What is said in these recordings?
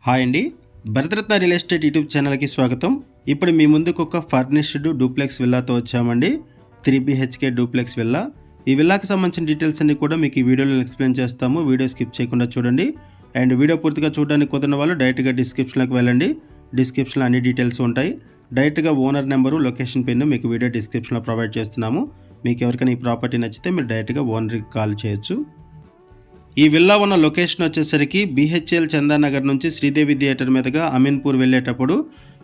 Hi అండి, Bharat Ratna real estate YouTube ఛానల్కి స్వాగతం. ఇప్పుడు మీ ముందుకు ఒక ఫర్నిష్డ్ డూప్లెక్స్ విల్లాతో వచ్చామండి. 3 BHK డూప్లెక్స్ విల్లా. ఈ విల్లాకి సంబంధించిన డీటెయిల్స్ అన్ని కూడా మీకు ఈ వీడియోలో ఎక్స్ప్లెయిన్ చేస్తాము. వీడియో స్కిప్ చేయకుండా చూడండి. అండ్ వీడియో పూర్తిగా చూడడానికి కుదిరిన వాళ్ళు డైరెక్ట్గా డిస్క్రిప్షన్లోకి వెళ్ళండి. డిస్క్రిప్షన్లో అన్ని డీటెయిల్స్ ఉంటాయి. డైరెక్ట్గా ఓనర్ నెంబరు, లొకేషన్ పిన్ మీకు వీడియో డిస్క్రిప్షన్లో ప్రొవైడ్ చేస్తున్నాము. మీకు ఎవరికైనా ఈ ప్రాపర్టీ నచ్చితే మీరు డైరెక్ట్గా ఓనర్కి కాల్ చేయొచ్చు. ఈ విల్లా ఉన్న లొకేషన్ వచ్చేసరికి BHL చందానగర్ నుంచి శ్రీదేవి థియేటర్ మీదుగా అమీన్పూర్ వెళ్ళేటప్పుడు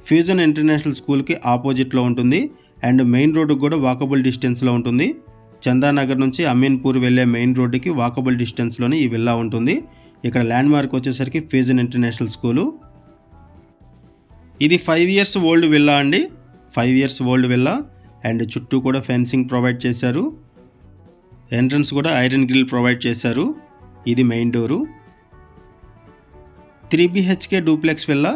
ఫ్యూజన్ ఇంటర్నేషనల్ స్కూల్కి ఆపోజిట్లో ఉంటుంది. అండ్ మెయిన్ రోడ్డుకు కూడా వాకబుల్ డిస్టెన్స్లో ఉంటుంది. చందానగర్ నుంచి అమీన్పూర్ వెళ్ళే మెయిన్ రోడ్డుకి వాకబుల్ డిస్టెన్స్లోనే ఈ విల్లా ఉంటుంది. ఇక్కడ ల్యాండ్ మార్క్ వచ్చేసరికి ఫ్యూజన్ ఇంటర్నేషనల్ స్కూలు. ఇది 5 years ఓల్డ్ విల్లా అండి. 5 years ఓల్డ్ విల్లా. అండ్ చుట్టూ కూడా ఫెన్సింగ్ ప్రొవైడ్ చేశారు. ఎంట్రన్స్ కూడా ఐరన్ గ్రిల్ ప్రొవైడ్ చేశారు. ఇది main door. 3 BHK duplex villa.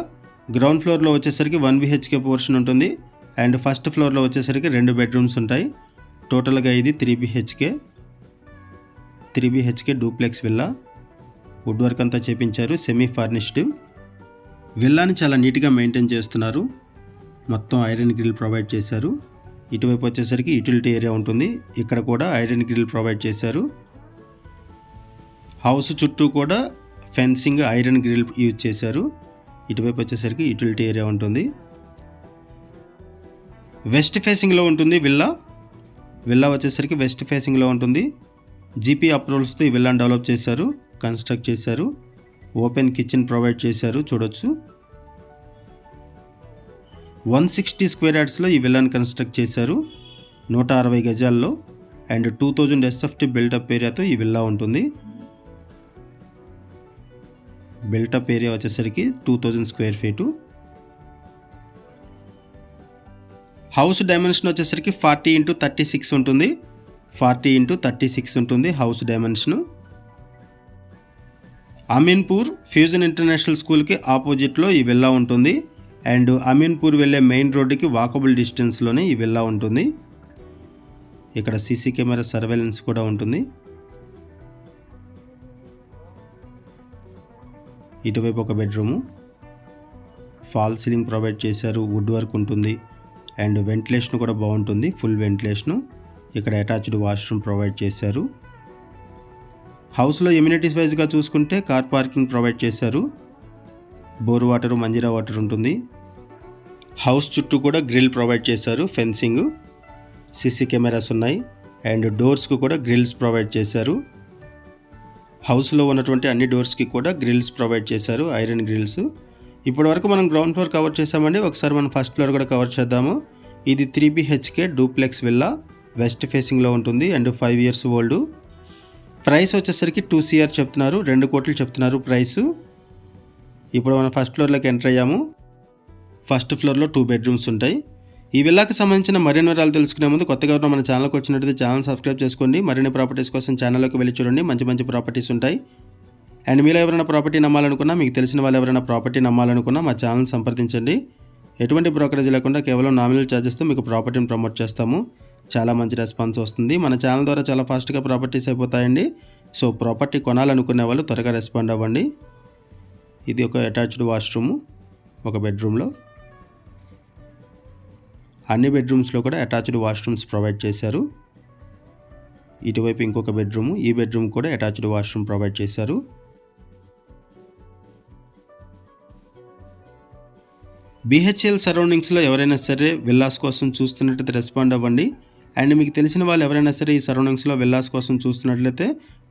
Ground ఫ్లోర్లో వచ్చేసరికి 1 BHK పోర్షన్ ఉంటుంది. అండ్ ఫస్ట్ ఫ్లోర్లో వచ్చేసరికి 2 బెడ్రూమ్స్ ఉంటాయి. టోటల్గా ఇది 3 BHK duplex villa. Wood work అంతా చేపించారు. సెమీ ఫర్నిష్డ్ విల్లాని చాలా నీట్గా మెయింటైన్ చేస్తున్నారు. మొత్తం ఐరన్ గ్రిల్ ప్రొవైడ్ చేశారు. ఇటువైపు వచ్చేసరికి యూటిలిటీ ఏరియా ఉంటుంది. ఇక్కడ కూడా ఐరన్ గ్రిల్ ప్రొవైడ్ చేశారు. హౌస్ చుట్టూ కూడా ఫెన్సింగ్ ఐరన్ గ్రిల్ యూజ్ చేశారు. ఇటువైపు వచ్చేసరికి యూటిలిటీ ఏరియా ఉంటుంది. వెస్ట్ ఫేసింగ్లో ఉంటుంది విల్లా. విల్లా వచ్చేసరికి వెస్ట్ ఫేసింగ్లో ఉంటుంది. జీపీ అప్రూవల్స్తో ఈ విల్లాని డెవలప్ చేశారు, కన్స్ట్రక్ట్ చేశారు. ఓపెన్ కిచెన్ ప్రొవైడ్ చేశారు, చూడొచ్చు. 160 స్క్వేర్ యార్డ్స్లో ఈ విల్లాని కన్స్ట్రక్ట్ చేశారు. 160 గజాల్లో. అండ్ 2000 SFT బిల్టప్ ఏరియాతో ఈ విల్లా ఉంటుంది. బిల్టప్ ఏరియా వచ్చేసరికి 2000 స్క్వేర్ ఫీటు. హౌస్ డైమెన్షన్ వచ్చేసరికి 40 x 36 ఉంటుంది. 40 x 36 ఉంటుంది house dimension. Ameenpur fusion international స్కూల్కి ఆపోజిట్లో ఈ విల్లా ఉంటుంది. అండ్ అమీన్పూర్ వెళ్ళే మెయిన్ రోడ్డుకి వాకబుల్ డిస్టెన్స్లోనే ఈ విల్లా ఉంటుంది. ఇక్కడ సీసీ కెమెరా సర్వేలెన్స్ కూడా ఉంటుంది. ఇటువైపు ఒక బెడ్రూము. ఫాల్ సీలింగ్ ప్రొవైడ్ చేశారు. వుడ్ వర్క్ ఉంటుంది. అండ్ వెంటిలేషన్ కూడా బాగుంటుంది, ఫుల్ వెంటిలేషను. ఇక్కడ అటాచ్డ్ వాష్రూమ్ ప్రొవైడ్ చేశారు. హౌస్లో ఎమ్యూనిటీస్ వైజ్గా చూసుకుంటే కార్ పార్కింగ్ ప్రొవైడ్ చేశారు. బోర్ వాటర్, మంజీరా వాటర్ ఉంటుంది. హౌస్ చుట్టూ కూడా గ్రిల్ ప్రొవైడ్ చేశారు, ఫెన్సింగ్. సీసీ కెమెరాస్ ఉన్నాయి. అండ్ డోర్స్కు కూడా గ్రిల్స్ ప్రొవైడ్ చేశారు. హౌస్లో ఉన్నటువంటి అన్ని డోర్స్కి కూడా గ్రిల్స్ ప్రొవైడ్ చేశారు, ఐరన్ గ్రిల్స్. ఇప్పటి వరకు మనం గ్రౌండ్ ఫ్లోర్ కవర్ చేసామండి. ఒకసారి మనం ఫస్ట్ ఫ్లోర్ కూడా కవర్ చేద్దాము. ఇది 3 BHK డూప్లెక్స్ విల్లా. వెస్ట్ ఫేసింగ్లో ఉంటుంది. And 5 years old. ప్రైస్ వచ్చేసరికి 2 CR చెప్తున్నారు, 2 కోట్లు చెప్తున్నారు ప్రైస్. ఇప్పుడు మనం ఫస్ట్ ఫ్లోర్లోకి ఎంటర్ అయ్యాము. ఫస్ట్ ఫ్లోర్లో 2 బెడ్రూమ్స్ ఉంటాయి. ఈ విల్లాకి సంబంధించిన మరిన్ని వివరాలు తెలుసుకునే ముందు కొత్తగా మన ఛానల్కి వచ్చినట్లయితే ఛానల్ సబ్స్క్రైబ్ చేసుకోండి. మరిన్ని ప్రాపర్టీస్ కోసం ఛానల్లోకి వెళ్ళి చూడండి. మంచి మంచి ప్రాపర్టీస్ ఉంటాయి. అండ్ మీలో ఎవరైనా ప్రాపర్టీ నమ్మాలనుకున్నా, మీకు తెలిసిన వాళ్ళు ఎవరైనా ప్రాపర్టీ నమ్మాలనుకున్నా మా ఛానల్ సంప్రదించండి. ఎటువంటి బ్రోకరేజ్ లేకుండా కేవలం నామినల్ ఛార్జెస్తో మీకు ప్రాపర్టీని ప్రమోట్ చేస్తాము. చాలా మంచి రెస్పాన్స్ వస్తుంది. మన ఛానల్ ద్వారా చాలా ఫాస్ట్గా ప్రాపర్టీస్ అయిపోతాయండి. సో ప్రాపర్టీ కొనాలనుకునే వాళ్ళు త్వరగా రెస్పాండ్ అవ్వండి. ఇది ఒక అటాచ్డ్ వాష్రూము ఒక బెడ్రూమ్లో. అన్ని బెడ్రూమ్స్లో కూడా అటాచ్డ్ వాష్రూమ్స్ ప్రొవైడ్ చేశారు. ఇటువైపు ఇంకొక బెడ్రూము. ఈ బెడ్రూమ్ కూడా అటాచ్డ్ వాష్రూమ్ ప్రొవైడ్ చేశారు. BHL సరౌండింగ్స్లో ఎవరైనా సరే విల్లాస్ కోసం చూస్తున్నట్లయితే రెస్పాండ్ అవ్వండి. అండ్ మీకు తెలిసిన వాళ్ళు ఎవరైనా సరే ఈ సరౌండింగ్స్లో విల్లాస్ కోసం చూస్తున్నట్లయితే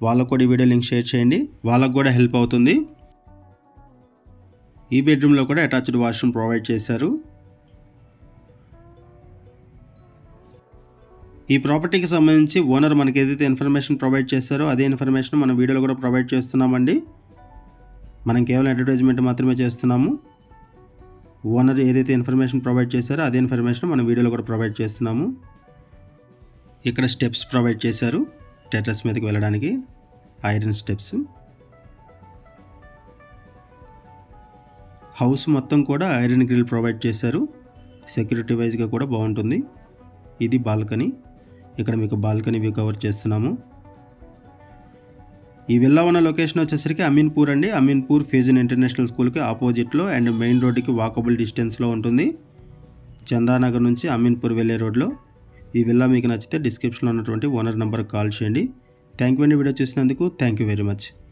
వాళ్ళకు కూడా ఈ వీడియో లింక్ షేర్ చేయండి. వాళ్ళకు కూడా హెల్ప్ అవుతుంది. ఈ బెడ్రూమ్లో కూడా అటాచ్డ్ వాష్రూమ్ ప్రొవైడ్ చేశారు. ఈ ప్రాపర్టీకి సంబంధించి ఓనర్ మనకి ఏదైతే ఇన్ఫర్మేషన్ ప్రొవైడ్ చేశారో అదే ఇన్ఫర్మేషన్ మన వీడియోలో కూడా ప్రొవైడ్ చేస్తున్నామండి. మనం కేవలం అడ్వర్టైజ్మెంట్ మాత్రమే చేస్తున్నాము. ఓనర్ ఏదైతే ఇన్ఫర్మేషన్ ప్రొవైడ్ చేశారో అదే ఇన్ఫర్మేషన్ మన వీడియోలో కూడా ప్రొవైడ్ చేస్తున్నాము. ఇక్కడ స్టెప్స్ ప్రొవైడ్ చేశారు టెర్రస్ మీదకి వెళ్ళడానికి, ఐరన్ స్టెప్స్. హౌస్ మొత్తం కూడా ఐరన్ గ్రిల్ ప్రొవైడ్ చేశారు. సెక్యూరిటీ వైజ్గా కూడా బాగుంటుంది. ఇది బాల్కనీ. ఇక్కడ మీకు బాల్కనీ వ్యూ కవర్ చేస్తున్నాము. ఈ విల్లా ఉన్న లొకేషన్ వచ్చేసరికి అమీన్పూర్ అండి. అమీన్పూర్ ఫేజన్ ఇంటర్నేషనల్ స్కూల్కి ఆపోజిట్లో అండ్ మెయిన్ రోడ్డుకి వాకబుల్ డిస్టెన్స్లో ఉంటుంది. చందానగర్ నుంచి అమీన్పూర్ వెళ్ళే రోడ్లో. ఈ విల్లా మీకు నచ్చితే డిస్క్రిప్షన్లో ఉన్నటువంటి ఓనర్ నెంబర్కి కాల్ చేయండి. థ్యాంక్ యూ అండి వీడియో చూసినందుకు. Thank you very much.